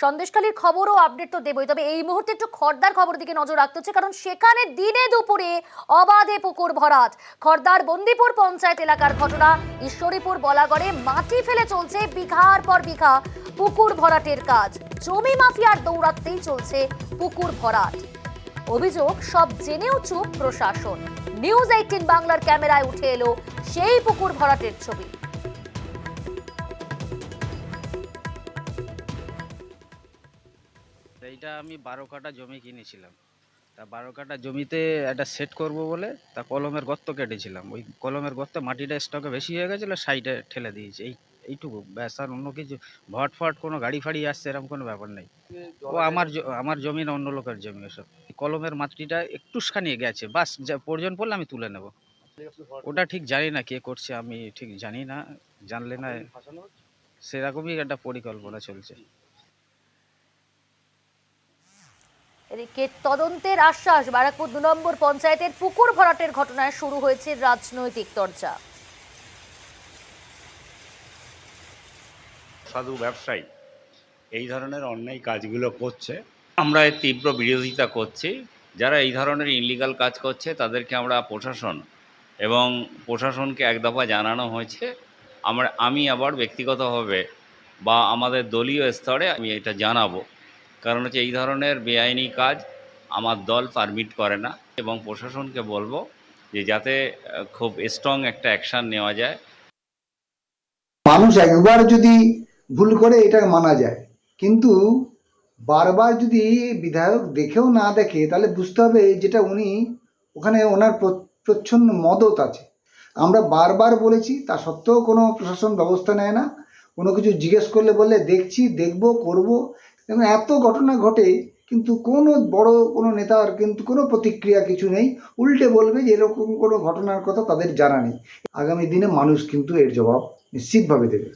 সন্দেশখালীর খবরও আপডেট তো দেবই, তবে এই মুহূর্তে একটু খড়দার খবর দিকে নজর রাখতে হচ্ছে, কারণ সেখানে দিনে দুপুরে অবাধে পুকুর ভরাট। খড়দার বন্দিপুর পঞ্চায়েত এলাকার ঘটনা। ঈশ্বরীপুর বলাগড়ে মাটি ফেলে চলছে বিঘার পর বিঘা পুকুর ভরাটের কাজ। জমি মাফিয়ার দৌরাত্মেই চলছে পুকুর ভরাট। অভিযোগ, সব জেনেও চুপ প্রশাসন। নিউজ 18 বাংলার ক্যামেরায় উঠে এলো সেই পুকুর ভরাটের ছবি। এইটা আমি 12 কাঠা জমি কিনেছিলাম। তা 12 কাঠা জমিতে একটা সেট করব বলে তা কলমের গর্ত কেটেছিলাম। ওই কলমের গর্তে মাটিটা স্টকে বেশি হয়ে গেছিলো, সাইডে ঠেলে দিয়েছি। এইটুকু ব্যাস, আর অন্য কিছু ভট কোনো গাড়ি ফাড়ি আসছে এরকম কোনো ব্যাপার নেই। ও আমার জমি না, অন্য লোকের জমি। ওসব কলমের মাটিটা একটুখানি গেছে, বাস যা প্রয়োজন পড়লে আমি তুলে নেব। ওটা ঠিক জানি না কে করছে, আমি ঠিক জানি না। জানলে না, সেরকমই একটা পরিকল্পনা চলছে। এদিকে তদন্তের আশ্বাস। ব্যারাকপুর 2 নম্বর পঞ্চায়েতের পুকুর ভরাটের ঘটনায় শুরু হয়েছে রাজনৈতিক চর্চা। সাধু ব্যবসায়ী এই ধরনের অন্যায় কাজগুলো করছে, আমরা এর তীব্র বিরোধিতা করছি। যারা এই ধরনের ইনলিগাল কাজ করছে তাদেরকে আমরা প্রশাসনকে এক দফা জানানো হয়েছে। আমি আবার ব্যক্তিগতভাবে বা আমাদের দলীয় স্তরে আমি এটা জানাবো, কারণ হচ্ছে এই ধরনের বেআইনি কাজ আমার দল পারমিট করে না, এবং প্রশাসনকে বলবো যে যাতে খুব স্ট্রং একটা অ্যাকশান নেওয়া যায়। মানুষ একবার যদি ভুল করে এটা মানা যায়, কিন্তু বারবার যদি বিধায়ক দেখেও না দেখে তাহলে বুঝতে হবে যেটা উনি ওখানে ওনার প্রচ্ছন্ন মদত আছে। আমরা বারবার বলেছি, তা সত্ত্বেও কোনো প্রশাসন ব্যবস্থা নেয় না। কোনো কিছু জিজ্ঞেস করলে বললে দেখছি, দেখব, করব। এবং এত ঘটনা ঘটে কিন্তু কোনো বড় কোনো নেতার কিন্তু কোনো প্রতিক্রিয়া কিছু নেই। উল্টে বলবে যে এরকম কোনো ঘটনার কথা তাদের জানা নেই। আগামী দিনে মানুষ কিন্তু এর জবাব নিশ্চিতভাবে দেবে।